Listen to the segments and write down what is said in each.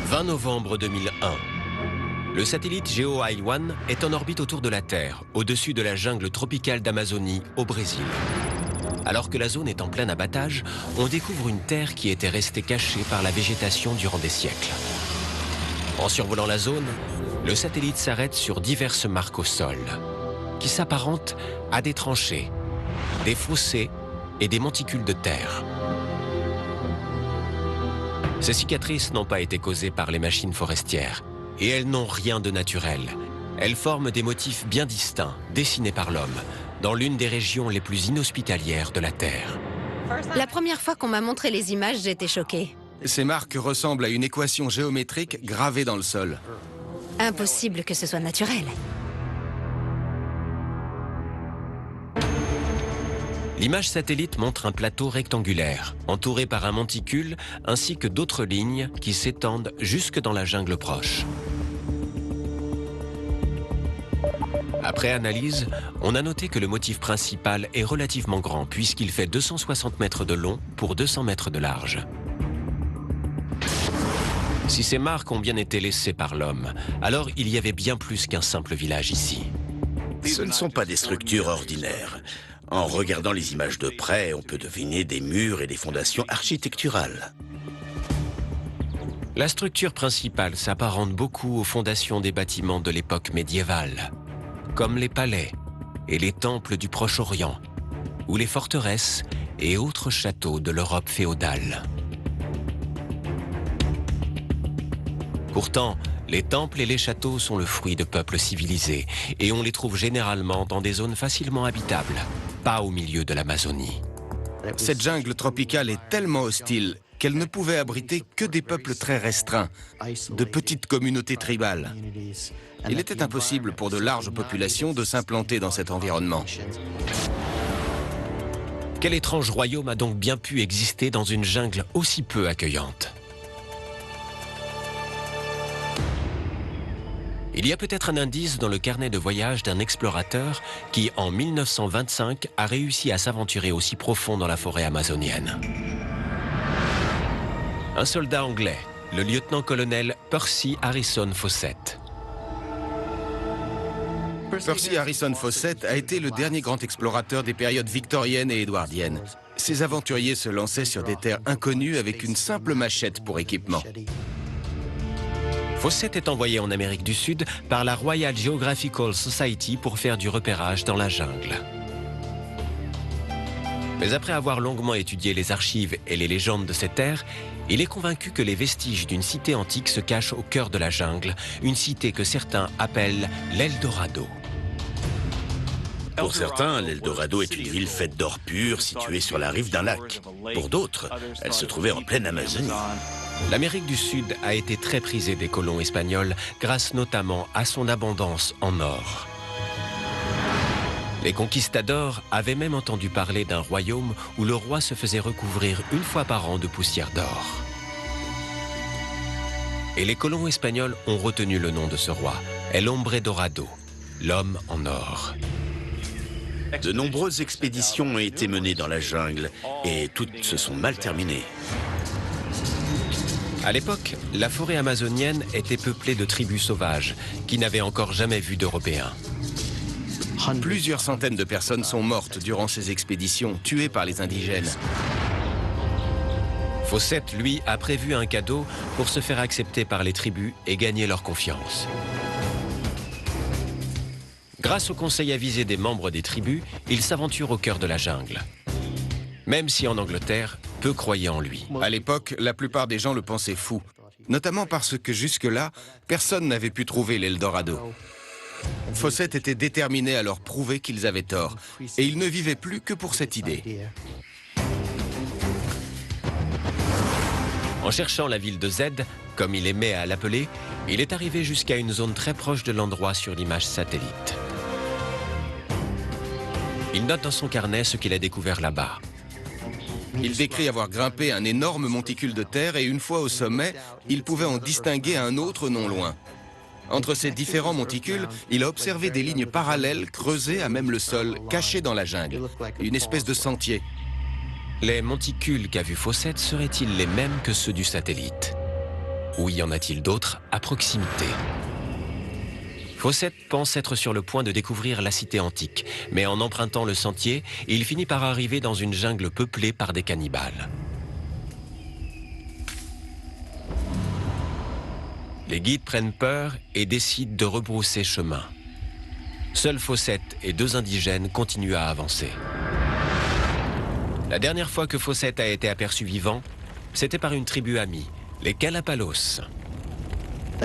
20 novembre 2001. Le satellite GeoEye-1 est en orbite autour de la Terre, au-dessus de la jungle tropicale d'Amazonie, au Brésil. Alors que la zone est en plein abattage, on découvre une terre qui était restée cachée par la végétation durant des siècles. En survolant la zone, le satellite s'arrête sur diverses marques au sol, qui s'apparentent à des tranchées, des fossés et des monticules de terre. Ces cicatrices n'ont pas été causées par les machines forestières, et elles n'ont rien de naturel. Elles forment des motifs bien distincts, dessinés par l'homme, dans l'une des régions les plus inhospitalières de la Terre. La première fois qu'on m'a montré les images, j'étais choquée. Ces marques ressemblent à une équation géométrique gravée dans le sol. Impossible que ce soit naturel. L'image satellite montre un plateau rectangulaire, entouré par un monticule, ainsi que d'autres lignes qui s'étendent jusque dans la jungle proche. Après analyse, on a noté que le motif principal est relativement grand, puisqu'il fait 260 mètres de long pour 200 mètres de large. Si ces marques ont bien été laissées par l'homme, alors il y avait bien plus qu'un simple village ici. Ce ne sont pas des structures ordinaires. En regardant les images de près, on peut deviner des murs et des fondations architecturales. La structure principale s'apparente beaucoup aux fondations des bâtiments de l'époque médiévale, comme les palais et les temples du Proche-Orient, ou les forteresses et autres châteaux de l'Europe féodale. Pourtant, les temples et les châteaux sont le fruit de peuples civilisés et on les trouve généralement dans des zones facilement habitables, pas au milieu de l'Amazonie. Cette jungle tropicale est tellement hostile qu'elle ne pouvait abriter que des peuples très restreints, de petites communautés tribales. Il était impossible pour de larges populations de s'implanter dans cet environnement. Quel étrange royaume a donc bien pu exister dans une jungle aussi peu accueillante ? Il y a peut-être un indice dans le carnet de voyage d'un explorateur qui, en 1925, a réussi à s'aventurer aussi profond dans la forêt amazonienne. Un soldat anglais, le lieutenant-colonel Percy Harrison Fawcett. Percy Harrison Fawcett a été le dernier grand explorateur des périodes victoriennes et édouardiennes. Ces aventuriers se lançaient sur des terres inconnues avec une simple machette pour équipement. Fawcett est envoyé en Amérique du Sud par la Royal Geographical Society pour faire du repérage dans la jungle. Mais après avoir longuement étudié les archives et les légendes de cette terre, il est convaincu que les vestiges d'une cité antique se cachent au cœur de la jungle, une cité que certains appellent l'Eldorado. Pour certains, l'Eldorado est une ville faite d'or pur située sur la rive d'un lac. Pour d'autres, elle se trouvait en pleine Amazonie. L'Amérique du Sud a été très prisée des colons espagnols grâce notamment à son abondance en or. Les conquistadors avaient même entendu parler d'un royaume où le roi se faisait recouvrir une fois par an de poussière d'or. Et les colons espagnols ont retenu le nom de ce roi, El Hombre Dorado, l'homme en or. De nombreuses expéditions ont été menées dans la jungle et toutes se sont mal terminées. À l'époque, la forêt amazonienne était peuplée de tribus sauvages qui n'avaient encore jamais vu d'Européens. Plusieurs centaines de personnes sont mortes durant ces expéditions, tuées par les indigènes. Fawcett, lui, a prévu un cadeau pour se faire accepter par les tribus et gagner leur confiance. Grâce au conseil avisé des membres des tribus, il s'aventure au cœur de la jungle. Même si en Angleterre, peu croyaient en lui. À l'époque, la plupart des gens le pensaient fou, notamment parce que jusque-là, personne n'avait pu trouver l'Eldorado. Fawcett était déterminé à leur prouver qu'ils avaient tort, et il ne vivait plus que pour cette idée. En cherchant la ville de Z, comme il aimait à l'appeler, il est arrivé jusqu'à une zone très proche de l'endroit sur l'image satellite. Il note dans son carnet ce qu'il a découvert là-bas. Il décrit avoir grimpé un énorme monticule de terre et une fois au sommet, il pouvait en distinguer un autre non loin. Entre ces différents monticules, il a observé des lignes parallèles creusées à même le sol, cachées dans la jungle. Une espèce de sentier. Les monticules qu'a vu Fawcett seraient-ils les mêmes que ceux du satellite? Ou y en a-t-il d'autres à proximité? Fawcett pense être sur le point de découvrir la cité antique, mais en empruntant le sentier, il finit par arriver dans une jungle peuplée par des cannibales. Les guides prennent peur et décident de rebrousser chemin. Seuls Fawcett et 2 indigènes continuent à avancer. La dernière fois que Fawcett a été aperçu vivant, c'était par une tribu amie, les Kalapalos.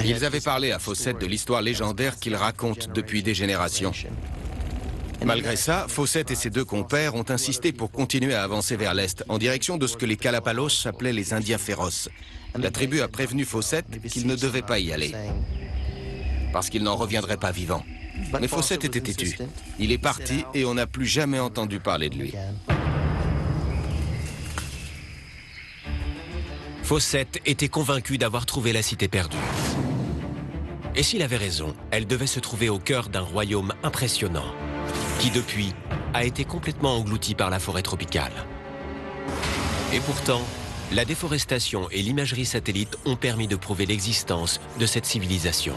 Ils avaient parlé à Fawcett de l'histoire légendaire qu'ils racontent depuis des générations. Malgré ça, Fawcett et ses 2 compères ont insisté pour continuer à avancer vers l'est, en direction de ce que les Kalapalos appelaient les Indiens féroces. La tribu a prévenu Fawcett qu'il ne devait pas y aller, parce qu'il n'en reviendrait pas vivant. Mais Fawcett était têtu. Il est parti et on n'a plus jamais entendu parler de lui. Fawcett était convaincu d'avoir trouvé la cité perdue. Et s'il avait raison, elle devait se trouver au cœur d'un royaume impressionnant, qui depuis a été complètement englouti par la forêt tropicale. Et pourtant, la déforestation et l'imagerie satellite ont permis de prouver l'existence de cette civilisation.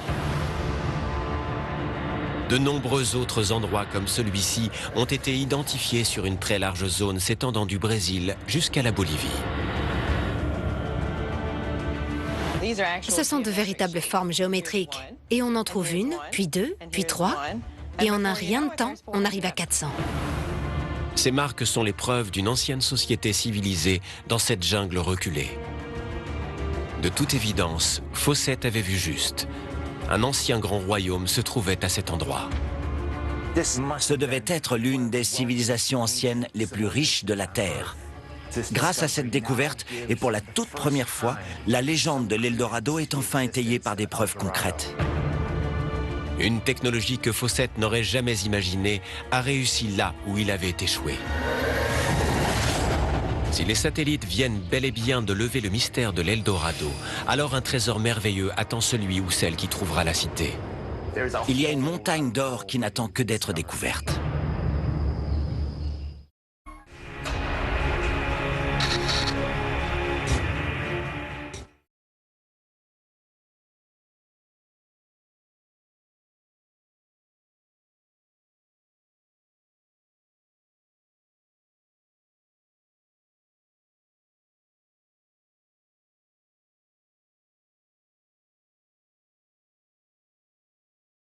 De nombreux autres endroits comme celui-ci ont été identifiés sur une très large zone s'étendant du Brésil jusqu'à la Bolivie. Ce sont de véritables formes géométriques. Et on en trouve une, puis 2, puis 3. Et en un rien de temps, on arrive à 400. Ces marques sont les preuves d'une ancienne société civilisée dans cette jungle reculée. De toute évidence, Fawcett avait vu juste. Un ancien grand royaume se trouvait à cet endroit. Ce devait être l'une des civilisations anciennes les plus riches de la Terre. Grâce à cette découverte, et pour la toute première fois, la légende de l'Eldorado est enfin étayée par des preuves concrètes. Une technologie que Fawcett n'aurait jamais imaginée a réussi là où il avait échoué. Si les satellites viennent bel et bien de lever le mystère de l'Eldorado, alors un trésor merveilleux attend celui ou celle qui trouvera la cité. Il y a une montagne d'or qui n'attend que d'être découverte.